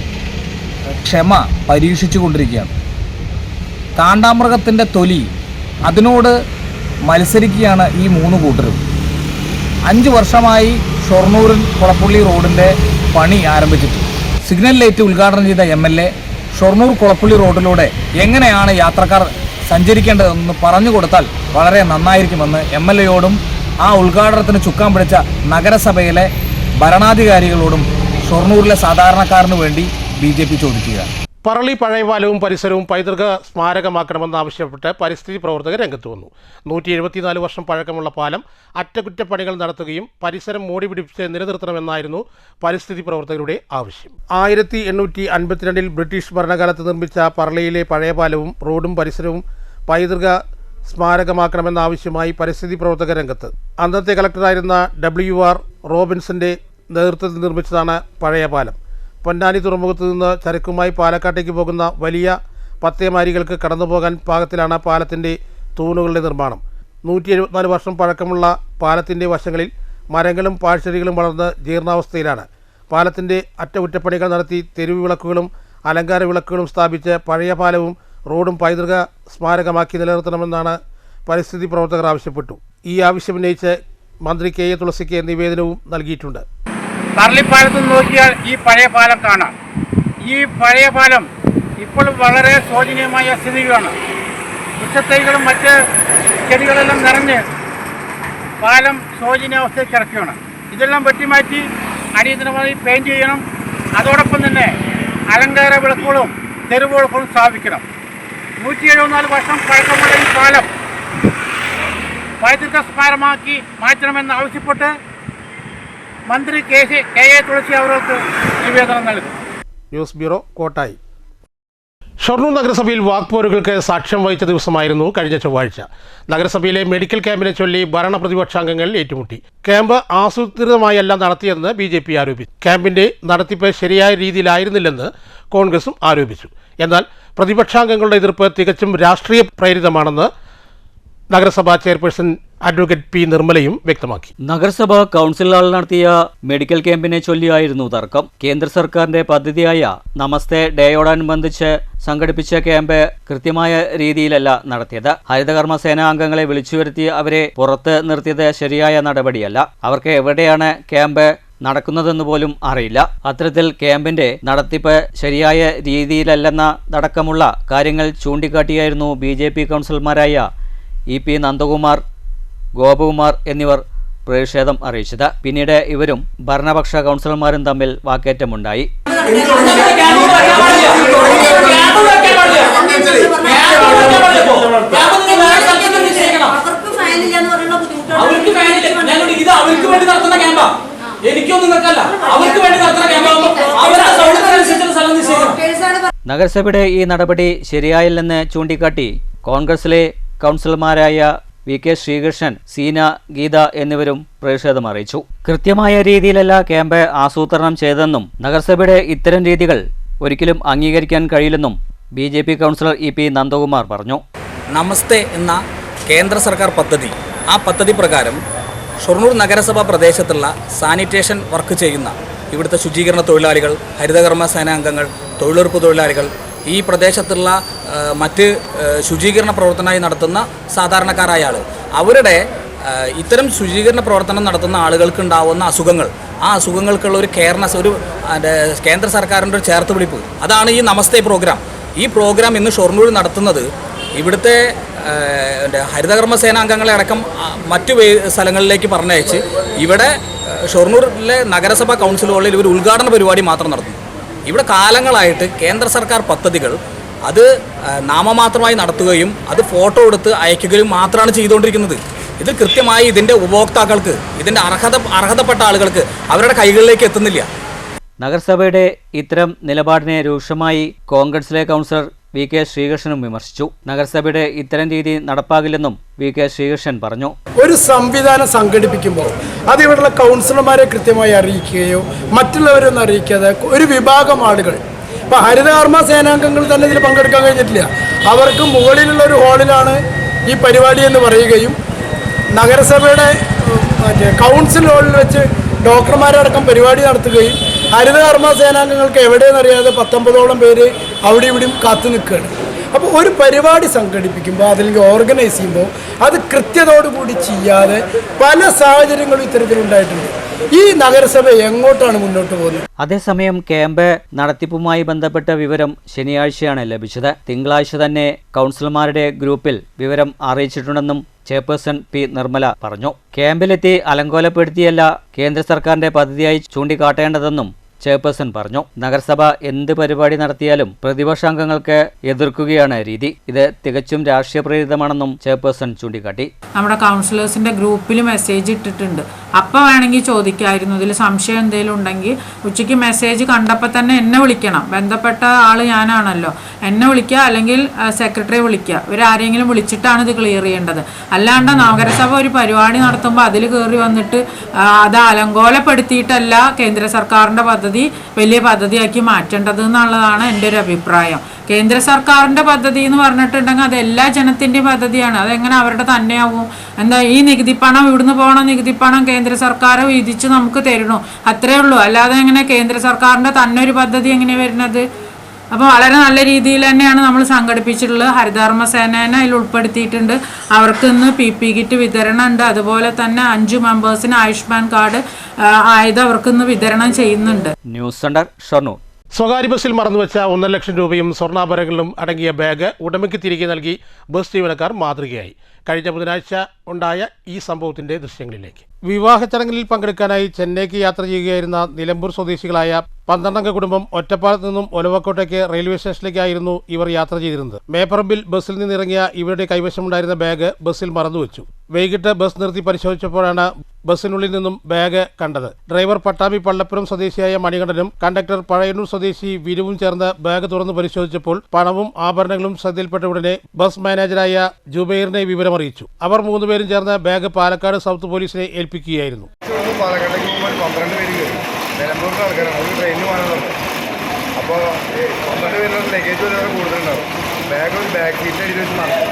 ക്ഷമ പരീക്ഷിച്ചു കൊണ്ടിരിക്കുകയാണ്. കാണ്ടാമൃഗത്തിൻ്റെ തൊലി അതിനോട് മത്സരിക്കുകയാണ് ഈ 3 കൂട്ടരും. 5 വർഷമായി ഷൊർണൂരിൽ കൊളപ്പുള്ളി റോഡിൻ്റെ പണി ആരംഭിച്ചിട്ട് സിഗ്നൽ ലൈറ്റ് ഉദ്ഘാടനം ചെയ്ത MLA ഷൊർണൂർ കൊളപ്പുള്ളി റോഡിലൂടെ എങ്ങനെയാണ് യാത്രക്കാർ സഞ്ചരിക്കേണ്ടതെന്ന് പറഞ്ഞു കൊടുത്താൽ വളരെ നന്നായിരിക്കുമെന്ന് MLAയോടും ആ ഉദ്ഘാടനത്തിന് ചുക്കാൻ പിടിച്ച നഗരസഭയിലെ ഭരണാധികാരികളോടും ഷൊർണൂരിലെ സാധാരണക്കാരന് വേണ്ടി BJP ചോദിക്കുക. പറളി പഴയപാലവും പരിസരവും പൈതൃക സ്മാരകമാക്കണമെന്നാവശ്യപ്പെട്ട് പരിസ്ഥിതി പ്രവർത്തകർ രംഗത്ത് വന്നു. 174 വർഷം പഴക്കമുള്ള പാലം അറ്റകുറ്റപ്പണികൾ നടത്തുകയും പരിസരം മോടി പിടിപ്പിച്ച് നിലനിർത്തണമെന്നായിരുന്നു പരിസ്ഥിതി പ്രവർത്തകരുടെ ആവശ്യം. 1852 ബ്രിട്ടീഷ് ഭരണകാലത്ത് നിർമ്മിച്ച പറളിയിലെ പഴയപാലവും റോഡും പരിസരവും പൈതൃക സ്മാരകമാക്കണമെന്നാവശ്യമായി പരിസ്ഥിതി പ്രവർത്തകർ രംഗത്ത്. അന്നത്തെ കളക്ടറായിരുന്ന WR റോബിൻസന്റെ നേതൃത്വത്തിൽ നിർമ്മിച്ചതാണ് പഴയ പാലം. പൊന്നാനി തുറമുഖത്ത് നിന്ന് ചരക്കുമായി പാലക്കാട്ടേക്ക് പോകുന്ന വലിയ പത്തേമാരികൾക്ക് കടന്നുപോകാൻ പാകത്തിലാണ് പാലത്തിൻ്റെ തൂണുകളുടെ നിർമ്മാണം. 174 വർഷം പഴക്കമുള്ള പാലത്തിൻ്റെ വശങ്ങളിൽ മരങ്ങളും പാഴ്ചെടികളും വളർന്ന് ജീർണാവസ്ഥയിലാണ്. പാലത്തിൻ്റെ അറ്റകുറ്റപ്പണികൾ നടത്തി തെരുവ് വിളക്കുകളും അലങ്കാര വിളക്കുകളും സ്ഥാപിച്ച് പഴയ പാലവും റോഡും പൈതൃക സ്മാരകമാക്കി നിലനിർത്തണമെന്നാണ് പരിസ്ഥിതി പ്രവർത്തകർ ആവശ്യപ്പെട്ടു. ഈ ആവശ്യമുന്നയിച്ച് മന്ത്രി KA തുളസിക്ക് നിവേദനവും നൽകിയിട്ടുണ്ട്. പറളിപ്പാലത്ത് നോക്കിയാൽ ഈ പഴയ പാലം കാണാം. ഈ പഴയ പാലം ഇപ്പോൾ വളരെ ശോചനീയമായ സ്ഥിതിയാണ്. വൃക്ഷത്തൈകളും മറ്റ് ചെടികളെല്ലാം നിറഞ്ഞ് പാലം ശോചനീയാവസ്ഥയിൽ കിടക്കുകയാണ്. ഇതെല്ലാം വെട്ടിമാറ്റി അടിയന്തരമായി പെയിൻറ്റ് ചെയ്യണം. അതോടൊപ്പം തന്നെ അലങ്കാര വിളക്കുകളും തെരുവ് വിളക്കുകളും സ്ഥാപിക്കണം. 174 വർഷം പഴക്കമുള്ള ഈ പാലം പൈതൃക സ്മാരകമാക്കി മാറ്റണമെന്ന് ആവശ്യപ്പെട്ട് മന്ത്രി KA തുളസി അവർക്ക് നിവേദനം നൽകും. News bureau, Kottayi. ഷൊർണൂർ നഗരസഭയിൽ വാക്പോരുകൾക്ക് സാക്ഷ്യം വഹിച്ച ദിവസമായിരുന്നു കഴിഞ്ഞ ചൊവ്വാഴ്ച. നഗരസഭയിലെ മെഡിക്കൽ ക്യാമ്പിനെ ചൊല്ലി ഭരണപ്രതിപക്ഷാംഗങ്ങൾ ഏറ്റുമുട്ടി. ക്യാമ്പ് ആസൂത്രിതമായല്ല നടത്തിയെന്ന് BJP ആരോപിച്ചു. ക്യാമ്പിന്റെ നടത്തിപ്പ് ശരിയായ രീതിയിലായിരുന്നില്ലെന്ന് കോൺഗ്രസും ആരോപിച്ചു. എന്നാൽ പ്രതിപക്ഷാംഗങ്ങളുടെ എതിർപ്പ് തികച്ചും രാഷ്ട്രീയ പ്രേരിതമാണെന്ന് നഗരസഭാ ചെയർപേഴ്സൺ അഡ്വക്കേറ്റ് P. നിർമ്മലയും വ്യക്തമാക്കി. നഗരസഭ കൗൺസിൽ ഹാളിൽ നടത്തിയ മെഡിക്കൽ ക്യാമ്പിനെ ചൊല്ലിയായിരുന്നു തർക്കം. കേന്ദ്ര സർക്കാരിന്റെ പദ്ധതിയായ നമസ്തേ ഡേയോടനുബന്ധിച്ച് സംഘടിപ്പിച്ച ക്യാമ്പ് കൃത്യമായ രീതിയിലല്ല നടത്തിയത്. ഹരിതകർമ്മ സേനാ അംഗങ്ങളെ വിളിച്ചു വരുത്തി അവരെ പുറത്ത് നിർത്തിയത് ശരിയായ നടപടിയല്ല. അവർക്ക് എവിടെയാണ് ക്യാമ്പ് നടക്കുന്നതെന്ന് പോലും അറിയില്ല. അത്തരത്തിൽ ക്യാമ്പിന്റെ നടത്തിപ്പ് ശരിയായ രീതിയിലല്ലെന്നതടക്കമുള്ള കാര്യങ്ങൾ ചൂണ്ടിക്കാട്ടിയായിരുന്നു BJP കൗൺസിലർമാരായ EP നന്ദകുമാർ, ഗോപകുമാർ എന്നിവർ പ്രതിഷേധം അറിയിച്ചത്. പിന്നീട് ഇവരും ഭരണപക്ഷ കൗൺസിലർമാരും തമ്മിൽ വാക്കേറ്റമുണ്ടായി. നഗരസഭയുടെ ഈ നടപടി ശരിയായില്ലെന്ന് ചൂണ്ടിക്കാട്ടി കോൺഗ്രസിലെ കൗൺസിലർമാരായ VK ശ്രീകൃഷ്ണൻ, സീന, ഗീത എന്നിവരും പ്രതിഷേധം അറിയിച്ചു. കൃത്യമായ രീതിയിലല്ല ക്യാമ്പ് ആസൂത്രണം ചെയ്തതെന്നും നഗരസഭയുടെ ഇത്തരം രീതികൾ ഒരിക്കലും അംഗീകരിക്കാൻ കഴിയില്ലെന്നും BJP കൗൺസിലർ EP നന്ദകുമാർ പറഞ്ഞു. നമസ്തേ എന്ന കേന്ദ്ര സർക്കാർ പദ്ധതി, ആ പദ്ധതി പ്രകാരം ഷൊർണൂർ നഗരസഭാ പ്രദേശത്തുള്ള സാനിറ്റേഷൻ വർക്ക് ചെയ്യുന്ന ഇവിടുത്തെ ശുചീകരണ തൊഴിലാളികൾ, ഹരിതകർമ്മ സേനാംഗങ്ങൾ, തൊഴിലുറപ്പ് തൊഴിലാളികൾ, ഈ പ്രദേശത്തുള്ള മറ്റ് ശുചീകരണ പ്രവർത്തനമായി നടത്തുന്ന സാധാരണക്കാരായ ആൾ, അവരുടെ ഇത്തരം ശുചീകരണ പ്രവർത്തനം നടത്തുന്ന ആളുകൾക്ക് ഉണ്ടാവുന്ന അസുഖങ്ങൾ, ആ അസുഖങ്ങൾക്കുള്ള ഒരു കേന്ദ്ര സർക്കാരിൻ്റെ ഒരു ചേർത്തുപിടിപ്പ്, അതാണ് ഈ നമസ്തേ പ്രോഗ്രാം. ഈ പ്രോഗ്രാം ഇന്ന് ഷൊർണൂരിൽ നടത്തുന്നത് ഇവിടുത്തെ ഹരിതകർമ്മ സേനാംഗങ്ങളെ അടക്കം മറ്റു സ്ഥലങ്ങളിലേക്ക് പറഞ്ഞയച്ച് ഇവിടെ ഷൊർണൂരിലെ നഗരസഭാ കൗൺസിൽ ഹാളിൽ ഒരു ഉദ്ഘാടന പരിപാടി മാത്രം നടത്തുന്നു. ഇവിടെ കാലങ്ങളായിട്ട് കേന്ദ്ര സർക്കാർ പദ്ധതികൾ അത് നാമമാത്രമായി നടത്തുകയും അത് ഫോട്ടോ എടുത്ത് അയക്കുകയും മാത്രമാണ് ചെയ്തുകൊണ്ടിരിക്കുന്നത്. ഇത് കൃത്യമായി ഇതിൻ്റെ ഉപഭോക്താക്കൾക്ക്, ഇതിൻ്റെ അർഹതപ്പെട്ട ആളുകൾക്ക് അവരുടെ കൈകളിലേക്ക് എത്തുന്നില്ല. നഗരസഭയുടെ ഇത്തരം നിലപാടിനെ രൂക്ഷമായി കോൺഗ്രസിലെ കൗൺസിലർ VK ശ്രീകൃഷ്ണനും വിമർശിച്ചു. നഗരസഭയുടെ ഇത്തരം രീതി നടപ്പാകില്ലെന്നും VK ശ്രീകൃഷ്ണൻ പറഞ്ഞു. ഒരു സംവിധാനം സംഘടിപ്പിക്കുമ്പോൾ അത് ഇവിടെയുള്ള കൗൺസിലർമാരെ കൃത്യമായി അറിയിക്കുകയോ മറ്റുള്ളവരൊന്നും അറിയിക്കാതെ ഒരു വിഭാഗം ആളുകൾ, ഇപ്പോൾ ഹരിതകർമ്മ സേനാംഗങ്ങൾ തന്നെ ഇതിൽ പങ്കെടുക്കാൻ കഴിഞ്ഞിട്ടില്ല. അവർക്ക് മുകളിലുള്ള ഒരു ഹാളിലാണ് ഈ പരിപാടി എന്ന് പറയുകയും നഗരസഭയുടെ കൗൺസിൽ ഹാളിൽ വെച്ച് ഡോക്ടർമാരടക്കം പരിപാടി നടത്തുകയും ഹരിതകർമ്മ സേനാംഗങ്ങൾക്ക് എവിടെയെന്നറിയാതെ 19ഓളം പേര് അവിടെ ഇവിടെയും കാത്തു നിൽക്കുകയാണ്. അപ്പോൾ ഒരു പരിപാടി സംഘടിപ്പിക്കുമ്പോൾ അതിലേക്ക് ഓർഗനൈസ് ചെയ്യുമ്പോൾ അത് കൃത്യതയോടുകൂടി ചെയ്യാതെ പല സാഹചര്യങ്ങളും ഇത്തരത്തിലുണ്ടായിട്ടുണ്ട്. ഈ നഗരസഭ എങ്ങോട്ടാണ് മുന്നോട്ട് പോകുന്നത്? അതേസമയം ക്യാമ്പ് നടത്തിപ്പുമായി ബന്ധപ്പെട്ട വിവരം ശനിയാഴ്ചയാണ് ലഭിച്ചത്. തിങ്കളാഴ്ച തന്നെ കൗൺസിലർമാരുടെ ഗ്രൂപ്പിൽ വിവരം അറിയിച്ചിട്ടുണ്ടെന്നും ചെയർപേഴ്സൺ പി നിർമ്മല പറഞ്ഞു. ക്യാമ്പിലെത്തി അലങ്കോലപ്പെടുത്തിയല്ല കേന്ദ്ര സർക്കാരിന്റെ പദ്ധതിയായി ചൂണ്ടിക്കാട്ടേണ്ടതെന്നും ചെയർപേഴ്സൺ പറഞ്ഞു. നഗരസഭ എന്ത് പരിപാടി നടത്തിയാലും പ്രതിപക്ഷാംഗങ്ങൾക്ക് എതിർക്കുകയാണ് രീതി. ഇത് തികച്ചും രാഷ്ട്രീയ പ്രേരിതമാണെന്നും ചെയർപേഴ്സൺ ചൂണ്ടിക്കാട്ടി. നമ്മുടെ കൗൺസിലേഴ്സിന്റെ ഗ്രൂപ്പിൽ മെസ്സേജ് ഇട്ടിട്ടുണ്ട്. അപ്പം വേണമെങ്കിൽ ചോദിക്കായിരുന്നു, ഇതിൽ സംശയം എന്തെങ്കിലും ഉണ്ടെങ്കിൽ ഉച്ചയ്ക്ക് മെസ്സേജ് കണ്ടപ്പോൾ തന്നെ എന്നെ വിളിക്കണം. ബന്ധപ്പെട്ട ആൾ ഞാനാണല്ലോ, എന്നെ വിളിക്കുക അല്ലെങ്കിൽ സെക്രട്ടറിയെ വിളിക്കുക. ഇവരാരെങ്കിലും വിളിച്ചിട്ടാണ് ഇത് ക്ലിയർ ചെയ്യേണ്ടത്. അല്ലാണ്ട് നഗരസഭ ഒരു പരിപാടി നടത്തുമ്പോൾ അതിൽ കയറി വന്നിട്ട് അത് അലങ്കോലപ്പെടുത്തിയിട്ടല്ല കേന്ദ്ര സർക്കാരിൻ്റെ പദ്ധതി വലിയ പദ്ധതിയാക്കി മാറ്റേണ്ടത് എന്നുള്ളതാണ് എൻ്റെ ഒരു അഭിപ്രായം. കേന്ദ്ര സർക്കാരിൻ്റെ പദ്ധതി എന്ന് പറഞ്ഞിട്ടുണ്ടെങ്കിൽ അത് എല്ലാ ജനത്തിൻ്റെയും പദ്ധതിയാണ്. അതെങ്ങനെ അവരുടെ തന്നെയാവും? എന്താ ഈ നികുതി പണം ഇവിടുന്ന് പോകണം, നികുതി പണം കേന്ദ്ര സർക്കാർ വിധിച്ച് നമുക്ക് തരണോ? അത്രേ ഉള്ളൂ. അല്ലാതെ എങ്ങനെ കേന്ദ്ര സർക്കാരിൻ്റെ തന്നെ ഒരു പദ്ധതി എങ്ങനെയാണ് വരുന്നത്? അപ്പോൾ വളരെ നല്ല രീതിയിൽ തന്നെയാണ് നമ്മൾ സംഘടിപ്പിച്ചിട്ടുള്ളത്. ഹരിതകർമ്മ സേനേനെ അതിൽ ഉൾപ്പെടുത്തിയിട്ടുണ്ട്. അവർക്ക് ഇന്ന് PP കിറ്റ് വിതരണം ഉണ്ട്. അതുപോലെ തന്നെ 5 മെമ്പേഴ്സിന് ആയുഷ്മാൻ കാർഡ് ആയത് അവർക്ക് ഇന്ന് വിതരണം ചെയ്യുന്നുണ്ട്. News centre Shoranur. സ്വകാര്യ ബസ്സിൽ മറന്നുവെച്ച 1.5 ലക്ഷം രൂപയും സ്വർണ്ണാഭരണങ്ങളും അടങ്ങിയ ബാഗ് ഉടമയ്ക്ക് തിരികെ നൽകി ബസ് ജീവനക്കാർ മാതൃകയായി. കഴിഞ്ഞ ബുധനാഴ്ച ഉണ്ടായ ഈ സംഭവത്തിന്റെ ദൃശ്യങ്ങളിലേക്ക്. വിവാഹ ചടങ്ങിൽ പങ്കെടുക്കാനായി ചെന്നൈക്ക് യാത്ര ചെയ്യുകയായിരുന്ന നിലമ്പൂർ സ്വദേശികളായ 12 കുടുംബം ഒറ്റപ്പാലത്ത് നിന്നും ഒലവക്കോട്ടേക്ക് റെയിൽവേ സ്റ്റേഷനിലേക്കായിരുന്നു ഇവർ യാത്ര ചെയ്തിരുന്നത്. മേപ്പറമ്പിൽ ബസ്സിൽ നിന്നിറങ്ങിയ ഇവരുടെ കൈവശമുണ്ടായിരുന്ന ബാഗ് ബസ്സിൽ മറന്നുവെച്ചു. വൈകിട്ട് ബസ് നിർത്തി പരിശോധിച്ചപ്പോഴാണ് ബസ്സിനുള്ളിൽ നിന്നും ബാഗ് കണ്ടത്. ഡ്രൈവർ പട്ടാമ്പി പള്ളപ്പുരം സ്വദേശിയായ മണികണ്ഠനും കണ്ടക്ടർ പഴയന്നൂർ സ്വദേശി വിനുവും ചേർന്ന് ബാഗ് തുറന്ന് പരിശോധിച്ചപ്പോൾ പണവും ആഭരണങ്ങളും ശ്രദ്ധയിൽപ്പെട്ട ഉടനെ ബസ് മാനേജറായ ജുബൈറിനെ വിവരമറിയിച്ചു. അവർ 3 പേരും ചേർന്ന് ബാഗ് പാലക്കാട് സൗത്ത് പോലീസിനെ ഏൽപ്പിക്കുകയായിരുന്നു. പാലക്കാട്ടേക്ക് പോകുമ്പോൾ 12 പേര് കയറി. നിലമ്പൂരിലെ ആൾക്കാരാണ്, ഒരു ട്രെയിനിൽ പോകാനുള്ളത്. അപ്പോൾ 12 പേരിലുള്ള ലഗേജ് ഒരുപാട് കൂടുതലുണ്ടാവും. ഒരു ബാക്ക് സീറ്റിൻ്റെ അടിയിൽ വെച്ച് നടക്കും.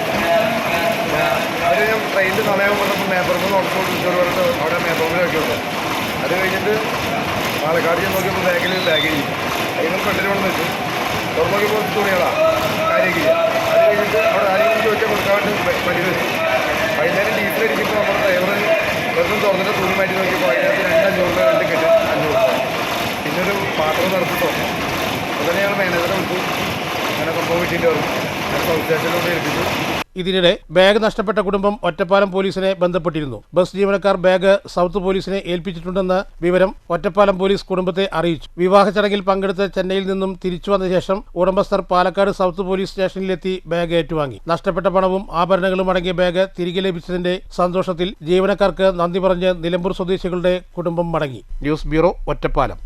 അവർ ഞാൻ ട്രെയിനിൻ്റെ സമയം വന്നപ്പോൾ മേപ്പറമ്പ് നോക്കിയിട്ട് അവിടെ മേപ്പറമ്പിൽ വെക്കുള്ളൂ. അത് കഴിഞ്ഞിട്ട് പാലക്കാട് ചെന്ന് നോക്കിയപ്പോൾ ബാഗ് ചെയ്യും. അതിന് പെട്ടെന്ന് കൊണ്ട് വെച്ചു തുറന്നോക്കിയപ്പോൾ തുണികളാണ് കാര്യമില്ല. അത് കഴിഞ്ഞിട്ട് അവിടെ ആരെങ്കിലും ചോദിച്ചാൽ കൊടുക്കാൻ വേണ്ടി പണി വെച്ചു. വൈകുന്നേരം ഡീസൽ അടിക്കുമ്പോൾ നമ്മുടെ ഡ്രൈവർ വെറുതെ തുറന്നിട്ട് തുണി മാറ്റി നോക്കിയപ്പോൾ അതിനകത്ത് 2 500 കെട്ട് 500. പിന്നെ ഒരു പാത്രം നടത്തി തുറന്നു. അതുതന്നെ ഞങ്ങൾ മാനേജറെ വിളിച്ചു. അങ്ങനെ സംഭവം കിട്ടിയിട്ട് വന്നു. അങ്ങനെ സൗത്ത് സ്റ്റേഷനിലോട്ട് ഏൽപ്പിച്ചു. ഇതിനിടെ ബാഗ് നഷ്ടപ്പെട്ട കുടുംബം ഒറ്റപ്പാലം പോലീസിനെ ബന്ധപ്പെട്ടിരുന്നു. ബസ് ജീവനക്കാർ ബാഗ് സൗത്ത് പോലീസിനെ ഏൽപ്പിച്ചിട്ടുണ്ടെന്ന വിവരം ഒറ്റപ്പാലം പോലീസ് കുടുംബത്തെ അറിയിച്ചു. വിവാഹ ചടങ്ങിൽ പങ്കെടുത്ത് ചെന്നൈയിൽ നിന്നും തിരിച്ചു വന്ന ശേഷം ഉടമസ്ഥർ പാലക്കാട് സൗത്ത് പോലീസ് സ്റ്റേഷനിലെത്തി ബാഗ് ഏറ്റുവാങ്ങി. നഷ്ടപ്പെട്ട പണവും ആഭരണങ്ങളും അടങ്ങിയ ബാഗ് തിരികെ ലഭിച്ചതിന്റെ സന്തോഷത്തിൽ ജീവനക്കാർക്ക് നന്ദി പറഞ്ഞ് നിലമ്പൂർ സ്വദേശികളുടെ കുടുംബം മടങ്ങി. News bureau, Ottapalam.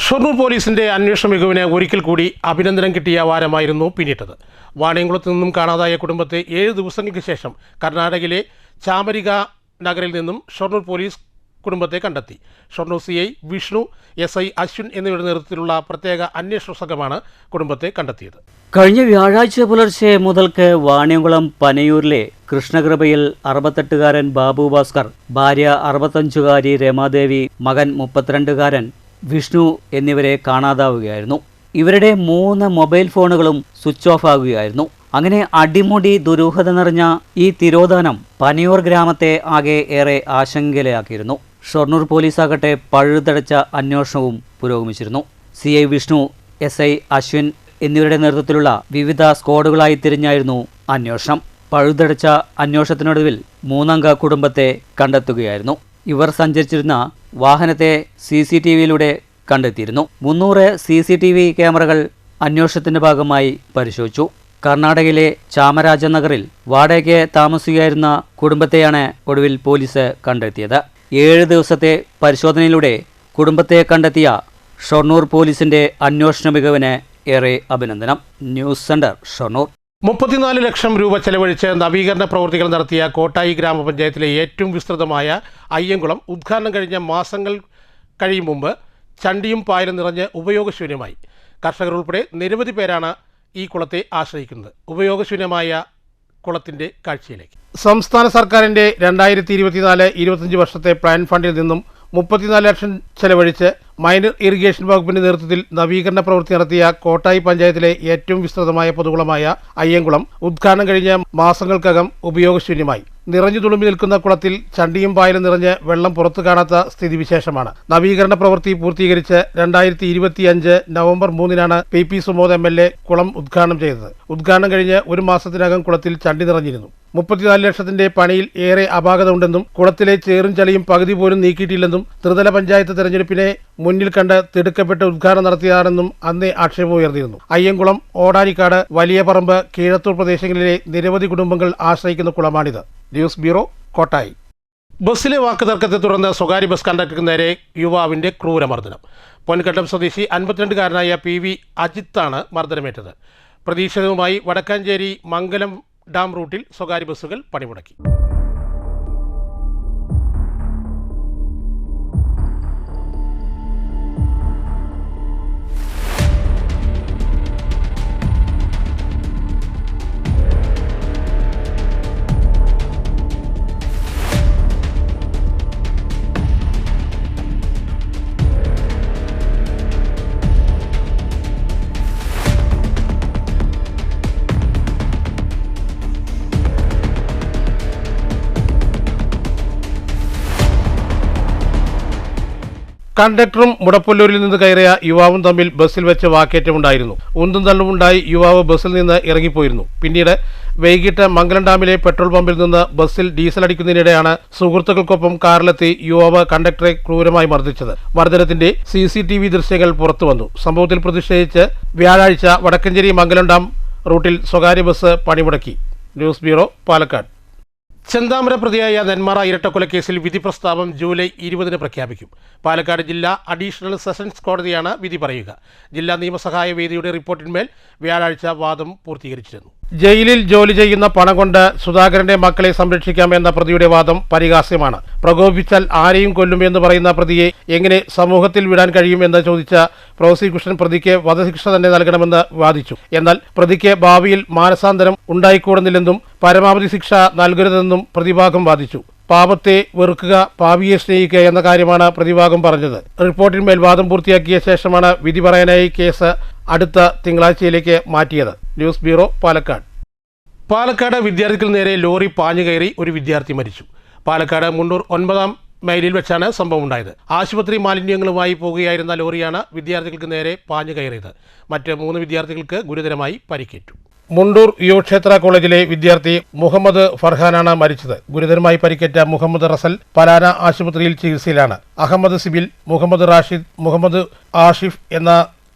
ഷൊർണൂർ പോലീസിന്റെ അന്വേഷണ മികവിന് ഒരിക്കൽ കൂടി അഭിനന്ദനം കിട്ടിയ വാരമായിരുന്നു പിന്നിട്ടത്. വാണിയംകുളത്ത് നിന്നും കാണാതായ കുടുംബത്തെ 7 ദിവസങ്ങൾക്ക് ശേഷം കർണാടകയിലെ ചാമരിക നഗറിൽ നിന്നും ഷൊർണൂർ പോലീസ് കുടുംബത്തെ കണ്ടെത്തി. ഷൊർണൂർ CI വിഷ്ണു, SI അശ്വിൻ എന്നിവരുടെ നേതൃത്വത്തിലുള്ള പ്രത്യേക അന്വേഷണ സംഘമാണ് കുടുംബത്തെ കണ്ടെത്തിയത്. കഴിഞ്ഞ വ്യാഴാഴ്ച പുലർച്ചെ മുതൽക്ക് വാണിയംകുളം പനയൂരിലെ കൃഷ്ണകൃപയിൽ 68-കാരൻ ബാബു ഭാസ്കർ, ഭാര്യ 65-കാരി രമാദേവി, മകൻ 32-കാരൻ വിഷ്ണു എന്നിവരെ കാണാതാവുകയായിരുന്നു. ഇവരുടെ 3 മൊബൈൽ ഫോണുകളും സ്വിച്ച് ഓഫ് ആകുകയായിരുന്നു. അങ്ങനെ അടിമുടി ദുരൂഹത നിറഞ്ഞ ഈ തിരോധാനം പനയൂർ ഗ്രാമത്തെ ആകെ ഏറെ ആശങ്കയിലാക്കിയിരുന്നു. ഷൊർണൂർ പോലീസാകട്ടെ പഴുതടച്ച അന്വേഷണവും പുരോഗമിച്ചിരുന്നു. CI വിഷ്ണു, SI അശ്വിൻ എന്നിവരുടെ നേതൃത്വത്തിലുള്ള വിവിധ സ്ക്വാഡുകളായി തിരിഞ്ഞായിരുന്നു അന്വേഷണം. പഴുതടച്ച അന്വേഷണത്തിനൊടുവിൽ 3-അംഗ കുടുംബത്തെ കണ്ടെത്തുകയായിരുന്നു. ഇവർ സഞ്ചരിച്ചിരുന്ന വാഹനത്തെ CCTVയിലൂടെ കണ്ടെത്തിയിരുന്നു. 300 CCTV ക്യാമറകൾ അന്വേഷണത്തിന്റെ ഭാഗമായി പരിശോധിച്ചു. കർണാടകയിലെ ചാമരാജനഗറിൽ വാടകയ്ക്ക് താമസിക്കുകയായിരുന്ന കുടുംബത്തെയാണ് ഒടുവിൽ പോലീസ് കണ്ടെത്തിയത്. 7 ദിവസത്തെ പരിശോധനയിലൂടെ കുടുംബത്തെ കണ്ടെത്തിയ ഷൊർണൂർ പോലീസിന്റെ അന്വേഷണ മികവിന് ഏറെ അഭിനന്ദനം. News centre Shoranur. 34 ലക്ഷം രൂപ ചെലവഴിച്ച് നവീകരണ പ്രവൃത്തികൾ നടത്തിയ കോട്ടായി ഗ്രാമപഞ്ചായത്തിലെ ഏറ്റവും വിസ്തൃതമായ അയ്യങ്കുളം ഉദ്ഘാടനം കഴിഞ്ഞ മാസങ്ങൾ കഴിയും മുമ്പ് ചണ്ടിയും പായലും നിറഞ്ഞ് ഉപയോഗശൂന്യമായി. കർഷകർ ഉൾപ്പെടെ നിരവധി പേരാണ് ഈ കുളത്തെ ആശ്രയിക്കുന്നത്. ഉപയോഗശൂന്യമായ കുളത്തിൻ്റെ കാഴ്ചയിലേക്ക്. സംസ്ഥാന സർക്കാരിൻ്റെ 2024-25 വർഷത്തെ പ്ലാൻ ഫണ്ടിൽ നിന്നും 34 ലക്ഷം ചെലവഴിച്ച് മൈനർ ഇറിഗേഷൻ വകുപ്പിന്റെ നേതൃത്വത്തിൽ നവീകരണ പ്രവൃത്തി നടത്തിയ കോട്ടായി പഞ്ചായത്തിലെ ഏറ്റവും വിസ്തൃതമായ പൊതുകുളമായ അയ്യങ്കുളം ഉദ്ഘാടനം കഴിഞ്ഞ മാസങ്ങൾക്കകം ഉപയോഗശൂന്യമായി. നിറഞ്ഞു തുളുമ്പി നിൽക്കുന്ന കുളത്തിൽ ചണ്ടിയും പായലും നിറഞ്ഞ് വെള്ളം പുറത്തു കാണാത്ത സ്ഥിതിവിശേഷമാണ്. നവീകരണ പ്രവൃത്തി പൂർത്തീകരിച്ച് 2025 നവംബർ 3 PP സുമോദ് MLA കുളം ഉദ്ഘാടനം ചെയ്തത്. ഉദ്ഘാടനം കഴിഞ്ഞ് ഒരു മാസത്തിനകം കുളത്തിൽ ചണ്ടി നിറഞ്ഞിരുന്നു. 34 ലക്ഷത്തിന്റെ പണിയിൽ ഏറെ അപാകത ഉണ്ടെന്നും കുളത്തിലെ ചേറും ചളിയും പകുതി പോലും നീക്കിയിട്ടില്ലെന്നും ത്രിതല പഞ്ചായത്ത് തെരഞ്ഞെടുപ്പിനെ മുന്നിൽ കണ്ട് തിടുക്കപ്പെട്ട് ഉദ്ഘാടനം നടത്തിയതാണെന്നും അന്നേ ആക്ഷേപം ഉയർന്നിരുന്നു. അയ്യങ്കുളം, ഓടാനിക്കാട്, വലിയ പറമ്പ്, കീഴത്തൂർ പ്രദേശങ്ങളിലെ നിരവധി കുടുംബങ്ങൾ ആശ്രയിക്കുന്ന കുളമാണിത്. News bureau, Kottayi. ബസ്സിലെ വാക്കുതർക്കത്തെ തുടർന്ന് സ്വകാര്യ ബസ് കണ്ടക്ടർക്ക് നേരെ യുവാവിന്റെ ക്രൂരമർദ്ദനം. പൊൻകണ്ടം സ്വദേശി 52-കാരനായ PV അജിത്താണ് മർദ്ദനമേറ്റത്. പ്രതീക്ഷിതവുമായി വടക്കാഞ്ചേരി മംഗലം ഡാം റൂട്ടിൽ സ്വകാര്യ ബസ്സുകൾ പണിമുടക്കി. കണ്ടക്ടറും മുടപ്പല്ലൂരിൽ നിന്ന് കയറിയ യുവാവും തമ്മിൽ ബസ്സിൽ വെച്ച് വാക്കേറ്റമുണ്ടായിരുന്നു. ഉന്തും തള്ളുമുണ്ടായി യുവാവ് ബസ്സിൽ നിന്ന് ഇറങ്ങിപ്പോയിരുന്നു. പിന്നീട് വൈകിട്ട് മംഗലം ഡാമിലെ പെട്രോൾ പമ്പിൽ നിന്ന് ബസ്സിൽ ഡീസൽ അടിക്കുന്നതിനിടെയാണ് സുഹൃത്തുക്കൾക്കൊപ്പം കാറിലെത്തി യുവാവ് കണ്ടക്ടറെ ക്രൂരമായി മർദ്ദിച്ചത്. മർദ്ദനത്തിന്റെ CCTV ദൃശ്യങ്ങൾ പുറത്തുവന്നു. സംഭവത്തിൽ പ്രതിഷേധിച്ച് വ്യാഴാഴ്ച വടക്കഞ്ചേരി മംഗലം ഡാം റൂട്ടിൽ സ്വകാര്യ ബസ് പണിമുടക്കി. News bureau, Palakkad. ചെന്താമര പ്രതിയായ നെന്മാറ ഇരട്ടക്കൊലക്കേസിൽ വിധി പ്രസ്താവം ജൂലൈ 20 പ്രഖ്യാപിക്കും. പാലക്കാട് ജില്ലാ അഡീഷണൽ സെഷൻസ് കോടതിയാണ് വിധി പറയുക. ജില്ലാ നിയമസഹായ വേദിയുടെ റിപ്പോർട്ടിന്മേൽ വ്യാഴാഴ്ച വാദം പൂർത്തീകരിച്ചിരുന്നു. ജയിലിൽ ജോലി ചെയ്യുന്ന പണം കൊണ്ട് സുധാകരന്റെ മക്കളെ സംരക്ഷിക്കാമെന്ന പ്രതിയുടെ വാദം പരിഹാസ്യമാണ്. പ്രകോപിച്ചാൽ ആരെയും കൊല്ലുമെന്ന് പറയുന്ന പ്രതിയെ എങ്ങനെ സമൂഹത്തിൽ വിടാൻ കഴിയുമെന്ന് ചോദിച്ച പ്രോസിക്യൂഷൻ പ്രതിക്ക് വധശിക്ഷ തന്നെ നൽകണമെന്ന് വാദിച്ചു. എന്നാൽ പ്രതിക്ക് ഭാവിയിൽ മാനസാന്തരം ഉണ്ടായിക്കൂടുന്നില്ലെന്നും പരമാവധി ശിക്ഷ നൽകരുതെന്നും പ്രതിഭാഗം വാദിച്ചു. പാപത്തെ വെറുക്കുക, പാപിയെ സ്നേഹിക്കുക എന്ന കാര്യമാണ് പ്രതിഭാഗം പറഞ്ഞത്. റിപ്പോർട്ടിന്മേൽ വാദം പൂർത്തിയാക്കിയ ശേഷമാണ് വിധി പറയാനായി കേസ് അടുത്ത തിങ്കളാഴ്ചയിലേക്ക് മാറ്റിയത്. News bureau, Palakkad. പാലക്കാട് വിദ്യാർത്ഥികൾക്ക് നേരെ ലോറി പാഞ്ഞുകയറി ഒരു വിദ്യാർത്ഥി മരിച്ചു. പാലക്കാട് മുണ്ടൂർ 9-ാം മൈലിൽ വെച്ചാണ് സംഭവം ഉണ്ടായത്. ആശുപത്രി മാലിന്യങ്ങളുമായി പോകുകയായിരുന്ന ലോറിയാണ് വിദ്യാർത്ഥികൾക്ക് നേരെ പാഞ്ഞുകയറിയത്. മറ്റ് 3 വിദ്യാർത്ഥികൾക്ക് ഗുരുതരമായി പരിക്കേറ്റു. മുണ്ടൂർ യുവക്ഷേത്ര കോളേജിലെ വിദ്യാർത്ഥി മുഹമ്മദ് ഫർഹാനാണ് മരിച്ചത്. ഗുരുതരമായി പരിക്കേറ്റ മുഹമ്മദ് റസൽ പലാന ആശുപത്രിയിൽ ചികിത്സയിലാണ്. അഹമ്മദ് സിബിൽ, മുഹമ്മദ് റാഷിദ്, മുഹമ്മദ് ആഷിഫ് എന്ന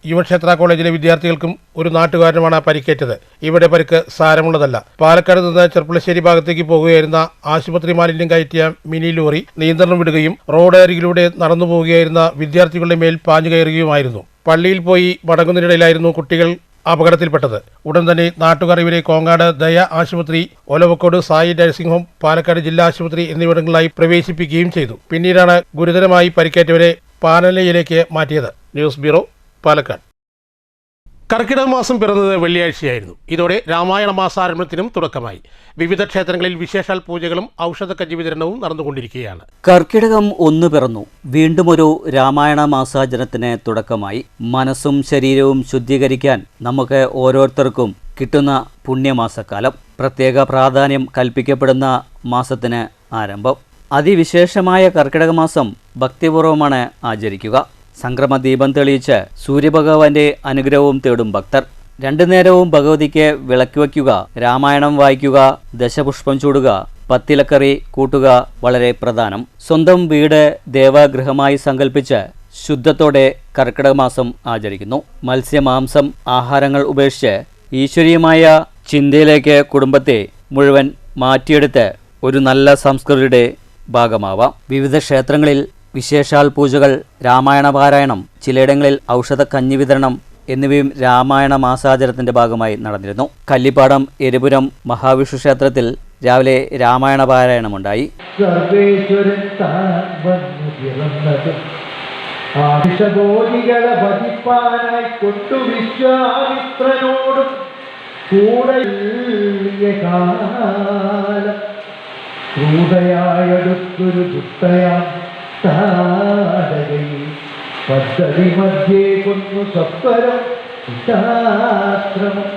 യുവക്ഷേത്ര കോളേജിലെ വിദ്യാർത്ഥികൾക്കും ഒരു നാട്ടുകാരനുമാണ് പരിക്കേറ്റത്. ഇവിടെ പരിക്ക് സാരമുള്ളതല്ല. പാലക്കാട് നിന്ന് ചെർപ്പുളശ്ശേരി ഭാഗത്തേക്ക് പോകുകയായിരുന്ന ആശുപത്രി മാലിന്യം കയറ്റിയ മിനി ലോറി നിയന്ത്രണം വിടുകയും റോഡ് അരികിലൂടെ നടന്നു പോവുകയായിരുന്ന വിദ്യാർത്ഥികളുടെ മേൽ പാഞ്ഞുകയറുകയുമായിരുന്നു. പള്ളിയിൽ പോയി മടങ്ങുന്നതിനിടയിലായിരുന്നു കുട്ടികൾ അപകടത്തിൽപ്പെട്ടത്. ഉടൻ തന്നെ നാട്ടുകാർ ഇവരെ കോങ്ങാട് ദയ ആശുപത്രി, ഒലവക്കോട് സായി നഴ്സിംഗ് ഹോം, പാലക്കാട് ജില്ലാ ആശുപത്രി എന്നിവിടങ്ങളിലായി പ്രവേശിപ്പിക്കുകയും ചെയ്തു. പിന്നീടാണ് ഗുരുതരമായി പരിക്കേറ്റവരെ പാനലയിലേക്ക് മാറ്റിയത്. News bureau, Palakkad. കർക്കിടക മാസം പിറന്നത് വെള്ളിയാഴ്ചയായിരുന്നു. ഇതോടെ രാമായണ മാസാരംഭത്തിനും തുടക്കമായി. വിവിധ ക്ഷേത്രങ്ങളിൽ വിശേഷാൽ പൂജകളും ഔഷധക്കഞ്ഞി വിതരണവും നടന്നുകൊണ്ടിരിക്കുകയാണ്. കർക്കിടകം 1 പിറന്നു. വീണ്ടും ഒരു രാമായണ മാസാചരണത്തിന് തുടക്കമായി. മനസ്സും ശരീരവും ശുദ്ധീകരിക്കാൻ നമുക്ക് ഓരോരുത്തർക്കും കിട്ടുന്ന പുണ്യമാസക്കാലം. പ്രത്യേക പ്രാധാന്യം കൽപ്പിക്കപ്പെടുന്ന മാസത്തിന് ആരംഭം. അതിവിശേഷമായ കർക്കിടക മാസം ഭക്തിപൂർവ്വമാണ് ആചരിക്കുക. സംക്രമദീപം തെളിയിച്ച് സൂര്യഭഗവാന്റെ അനുഗ്രഹവും തേടും ഭക്തർ. 2 നേരവും ഭഗവതിക്ക് വിളക്ക് വയ്ക്കുക, രാമായണം വായിക്കുക, ദശപുഷ്പം ചൂടുക, പത്തിലക്കറി കൂട്ടുക വളരെ പ്രധാനം. സ്വന്തം വീട് ദേവഗൃഹമായി സങ്കല്പിച്ച് ശുദ്ധത്തോടെ കർക്കിടക മാസം ആചരിക്കുന്നു. മത്സ്യമാംസം ആഹാരങ്ങൾ ഉപേക്ഷിച്ച് ഈശ്വരീയമായ ചിന്തയിലേക്ക് കുടുംബത്തെ മുഴുവൻ മാറ്റിയെടുത്ത് ഒരു നല്ല സംസ്കൃതിയുടെ ഭാഗമാവാം. വിവിധ ക്ഷേത്രങ്ങളിൽ വിശേഷാൽ പൂജകൾ, രാമായണ പാരായണം, ചിലയിടങ്ങളിൽ ഔഷധ കഞ്ഞി വിതരണം എന്നിവയും രാമായണ മാസാചരണത്തിന്റെ ഭാഗമായി നടന്നിരുന്നു. കല്ലിപ്പാടം എരിപുരം മഹാവിഷ്ണു ക്ഷേത്രത്തിൽ രാവിലെ രാമായണ പാരായണമുണ്ടായി. പദ്ധതി മധ്യേ കൊന്നു സത്വരം ചിത്താശ്രമം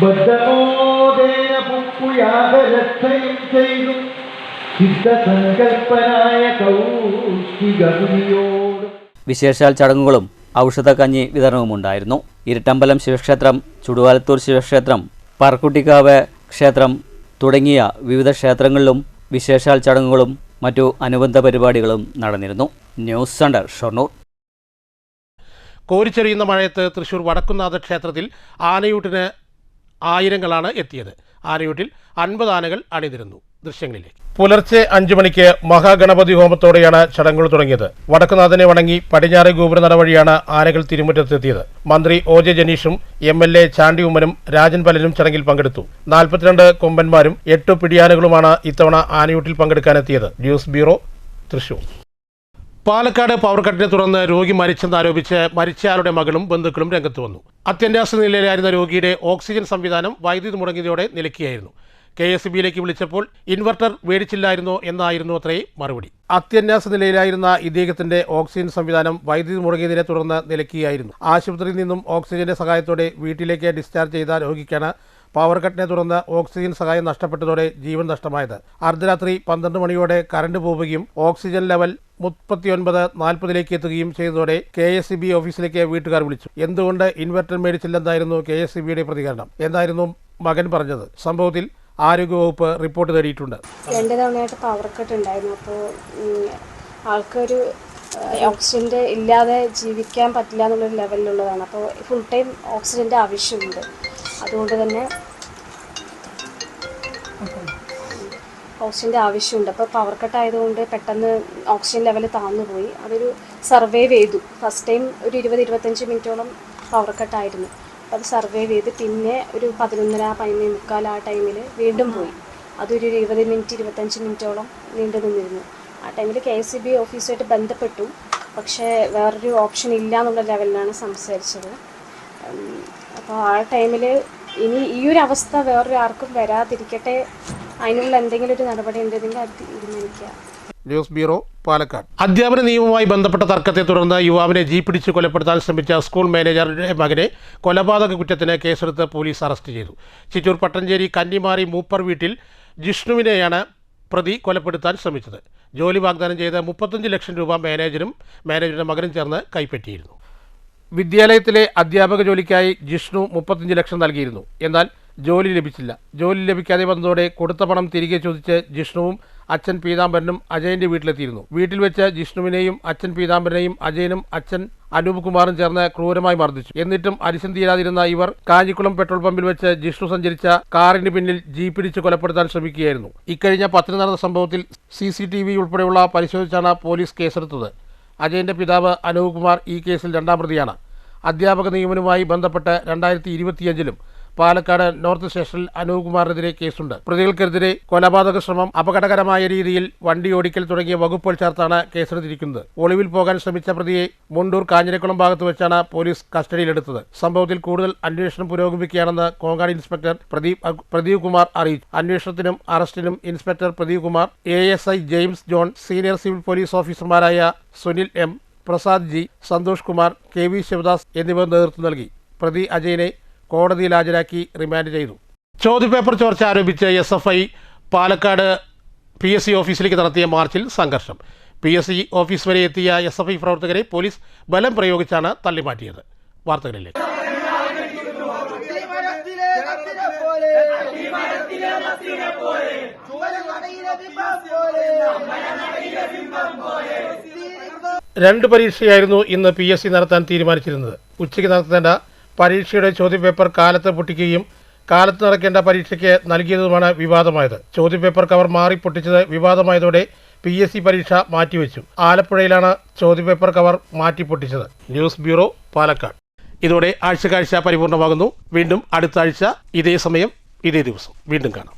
ബദ്ധമോദേന പുപ്പുയാഗരക്ഷയും ചെയ്തു സിദ്ധസങ്കൽപ്പനായ കൗശികമുനിയോട്. വിശേഷാൽ ചടങ്ങുകളും ഔഷധക്കഞ്ഞി വിതരണവുമുണ്ടായിരുന്നു. ഇരട്ടമ്പലം ശിവക്ഷേത്രം, ചുടുവാലത്തൂർ ശിവക്ഷേത്രം, പറക്കുട്ടിക്കാവ് ക്ഷേത്രം തുടങ്ങിയ വിവിധ ക്ഷേത്രങ്ങളിലും വിശേഷാൽ ചടങ്ങുകളും മറ്റു അനുബന്ധ പരിപാടികളും നടന്നിരുന്നു. News centre, Shoranur. കോരിച്ചെറിയുന്ന മഴയത്ത് തൃശൂർ വടക്കുംനാഥ ക്ഷേത്രത്തിൽ ആനയൂട്ടിന് ആയിരങ്ങളാണ് എത്തിയത്. ആനയൂട്ടിൽ 50 ആനകൾ അണിനിരന്നു. ദൃശ്യങ്ങളിലേക്ക്. പുലർച്ചെ 5 മണിക്ക് മഹാഗണപതി ഹോമത്തോടെയാണ് ചടങ്ങുകൾ തുടങ്ങിയത്. വടക്കുനാഥനെ വണങ്ങി പടിഞ്ഞാറ് ഗോപുര നടവഴിയാണ് ആനകൾ തിരുമുറ്റത്തെത്തിയത്. മന്ത്രി OJ ജനീഷും MLA ചാണ്ടി ഉമ്മനും രാജൻ പലരും ചടങ്ങിൽ പങ്കെടുത്തു. 42 കൊമ്പന്മാരും 8 പിടിയാനകളുമാണ് ഇത്തവണ ആനയൂട്ടിൽ പങ്കെടുക്കാനെത്തിയത്. News bureau, Thrissur. Palakkad power കട്ടിനെ തുടർന്ന് രോഗി മരിച്ചെന്നാരോപിച്ച് മരിച്ചയാളുടെ മകളും ബന്ധുക്കളും രംഗത്ത് വന്നു. അത്യന്താസ നിലയിലായിരുന്ന രോഗിയുടെ ഓക്സിജൻ സംവിധാനം വൈദ്യുതി മുടങ്ങിയതോടെ നിലയ്ക്കുകയായിരുന്നു. KSBയിലേക്ക് വിളിച്ചപ്പോൾ ഇൻവെർട്ടർ മേടിച്ചില്ലായിരുന്നോ എന്നായിരുന്നു അത്രേ മറുപടി. അത്യന്യാസ നിലയിലായിരുന്ന ഇദ്ദേഹത്തിന്റെ ഓക്സിജൻ സംവിധാനം വൈദ്യുതി മുടങ്ങിയതിനെ തുടർന്ന് നിലയ്ക്കുകയായിരുന്നു. ആശുപത്രിയിൽ നിന്നും ഓക്സിജന്റെ സഹായത്തോടെ വീട്ടിലേക്ക് ഡിസ്ചാർജ് ചെയ്ത രോഗിക്കാണ് പവർ കട്ടിനെ തുടർന്ന് ഓക്സിജൻ സഹായം നഷ്ടപ്പെട്ടതോടെ ജീവൻ നഷ്ടമായത്. അർദ്ധരാത്രി 12 മണിയോടെ കറണ്ട് പോവുകയും ഓക്സിജൻ ലെവൽ 39:40 എത്തുകയും ചെയ്തതോടെ KSB ഓഫീസിലേക്ക് വീട്ടുകാർ വിളിച്ചു. എന്തുകൊണ്ട് ഇൻവെർട്ടർ മേടിച്ചില്ലെന്നായിരുന്നു KSBയുടെ പ്രതികരണം. എന്തായിരുന്നു മകൻ പറഞ്ഞത്? സംഭവത്തിൽ ആരോഗ്യവകുപ്പ് റിപ്പോർട്ട് തേടിയിട്ടുണ്ട്. 2 തവണയായിട്ട് പവർ കട്ട് ഉണ്ടായിരുന്നു. അപ്പോൾ ആൾക്കൊരു ഓക്സിജൻ്റെ ഇല്ലാതെ ജീവിക്കാൻ പറ്റില്ല എന്നുള്ളൊരു ലെവലിലുള്ളതാണ്. അപ്പോൾ ഫുൾ ടൈം ഓക്സിജൻ്റെ ആവശ്യമുണ്ട്. അതുകൊണ്ട് തന്നെ ഓക്സിജൻ്റെ ആവശ്യമുണ്ട്. അപ്പോൾ പവർ കട്ട് ആയതുകൊണ്ട് പെട്ടെന്ന് ഓക്സിജൻ ലെവൽ താഴ്ന്നുപോയി. അതൊരു സർവൈവ് ചെയ്തു. ഫസ്റ്റ് ടൈം ഒരു 20-25 മിനിറ്റോളം പവർ കട്ടായിരുന്നു. അപ്പോൾ അത് സർവൈവ് ചെയ്ത് പിന്നെ ഒരു 11:30-11:45 ആ ടൈമിൽ വീണ്ടും പോയി. അതൊരു 20-25 മിനിറ്റോളം നീണ്ടു നിന്നിരുന്നു. ആ ടൈമിൽ KSB ഓഫീസുമായിട്ട് ബന്ധപ്പെട്ടു. പക്ഷേ വേറൊരു ഓപ്ഷൻ ഇല്ല എന്നുള്ള ലെവലിലാണ് സംസാരിച്ചത്. അപ്പോൾ ആ ടൈമിൽ ഇനി ഈ ഒരു അവസ്ഥ വേറൊരു ആർക്കും വരാതിരിക്കട്ടെ, അതിനുള്ള എന്തെങ്കിലും ഒരു നടപടി ഉണ്ടെങ്കിൽ അത് തീരുമാനിക്കുക. News bureau, Palakkad. അധ്യാപന നിയമവുമായി ബന്ധപ്പെട്ട തർക്കത്തെ തുടർന്ന് യുവാവിനെ ജീപ്പ് പിടിച്ച് കൊലപ്പെടുത്താൻ ശ്രമിച്ച സ്കൂൾ മാനേജറുടെ മകനെ കൊലപാതക കുറ്റത്തിന് കേസെടുത്ത് പോലീസ് അറസ്റ്റ് ചെയ്തു. ചിറ്റൂർ പട്ടഞ്ചേരി കന്നിമാറി മൂപ്പർ വീട്ടിൽ ജിഷ്ണുവിനെയാണ് പ്രതി കൊലപ്പെടുത്താൻ ശ്രമിച്ചത്. ജോലി വാഗ്ദാനം ചെയ്ത് 35 ലക്ഷം രൂപ മാനേജറും മാനേജറുടെ മകനും ചേർന്ന് കൈപ്പറ്റിയിരുന്നു. വിദ്യാലയത്തിലെ അധ്യാപക ജോലിക്കായി ജിഷ്ണു 35 ലക്ഷം നൽകിയിരുന്നു. എന്നാൽ ജോലി ലഭിച്ചില്ല. ജോലി ലഭിക്കാതെ വന്നതോടെ കൊടുത്ത പണം തിരികെ ചോദിച്ച് ജിഷ്ണുവും അച്ഛൻ പീതാംബരനും അജയന്റെ വീട്ടിലെത്തിയിരുന്നു. വീട്ടിൽ വെച്ച് ജിഷ്ണുവിനെയും അച്ഛൻ പീതാംബരനെയും അജയനും അച്ഛൻ അനൂപ് കുമാറും ചേർന്ന് ക്രൂരമായി മർദ്ദിച്ചു. എന്നിട്ടും അരിശം തീരാതിരുന്ന ഇവർ കാഞ്ഞിക്കുളം പെട്രോൾ പമ്പിൽ വെച്ച് ജിഷ്ണു സഞ്ചരിച്ച കാറിന് പിന്നിൽ ജീപ്പ് പിടിച്ച് കൊലപ്പെടുത്താൻ ശ്രമിക്കുകയായിരുന്നു. ഇക്കഴിഞ്ഞ 10 നടന്ന സംഭവത്തിൽ CCTV ഉൾപ്പെടെയുള്ള പരിശോധിച്ചാണ് പോലീസ് കേസെടുത്തത്. അജയന്റെ പിതാവ് അനൂപ് കുമാർ ഈ കേസിൽ 2ാം പ്രതിയാണ്. അധ്യാപക നിയമനവുമായി ബന്ധപ്പെട്ട് 2025-ലും പാലക്കാട് നോർത്ത് സ്റ്റേഷനിൽ അനൂപ് കുമാറിനെതിരെ കേസുണ്ട്. പ്രതികൾക്കെതിരെ കൊലപാതക ശ്രമം, അപകടകരമായ രീതിയിൽ വണ്ടി ഓടിക്കൽ തുടങ്ങിയ വകുപ്പുകൾ ചേർത്താണ് കേസെടുത്തിരിക്കുന്നത്. ഒളിവിൽ പോകാൻ ശ്രമിച്ച പ്രതിയെ മുണ്ടൂർ കാഞ്ഞിരക്കുളം ഭാഗത്ത് വെച്ചാണ് പോലീസ് കസ്റ്റഡിയിലെടുത്തത്. സംഭവത്തിൽ കൂടുതൽ അന്വേഷണം പുരോഗമിക്കുകയാണെന്ന് കോങ്ങാട് ഇൻസ്പെക്ടർ പ്രദീപ് കുമാർ അറിയിച്ചു. അന്വേഷണത്തിനും അറസ്റ്റിനും inspector Pradeep Kumar, ASI James John, senior civil police ഓഫീസർമാരായ Sunil M, Prasad G, Santhosh Kumar, KV Sivadas എന്നിവർ നേതൃത്വം നൽകി. പ്രതി അജയനെ കോടതിയിൽ ഹാജരാക്കി റിമാൻഡ് ചെയ്തു. ചോദ്യപേപ്പർ ചോർച്ച ആരോപിച്ച് SFI പാലക്കാട് PSC ഓഫീസിലേക്ക് നടത്തിയ മാർച്ചിൽ സംഘർഷം. PSC ഓഫീസ് വരെ എത്തിയ SFI പ്രവർത്തകരെ പോലീസ് ബലം പ്രയോഗിച്ചാണ് തള്ളിമാറ്റിയത്. വാർത്തകളിലേക്ക്. രണ്ട് പരീക്ഷയായിരുന്നു ഇന്ന് PSC നടത്താൻ തീരുമാനിച്ചിരുന്നത്. ഉച്ചയ്ക്ക് നടത്തേണ്ട പരീക്ഷയുടെ ചോദ്യപേപ്പർ കാലത്ത് പൊട്ടിക്കുകയും കാലത്ത് നടക്കേണ്ട പരീക്ഷയ്ക്ക് നൽകിയതുമാണ് വിവാദമായത്. ചോദ്യപേപ്പർ കവർ മാറി പൊട്ടിച്ചത് വിവാദമായതോടെ PSC പരീക്ഷ മാറ്റിവെച്ചു. ആലപ്പുഴയിലാണ് ചോദ്യപേപ്പർ കവർ മാറ്റി പൊട്ടിച്ചത്. News bureau, Palakkad. ഇതോടെ ആഴ്ച പരിപൂർണമാകുന്നു. വീണ്ടും അടുത്ത ആഴ്ച ഇതേ സമയം ഇതേ ദിവസം വീണ്ടും കാണാം.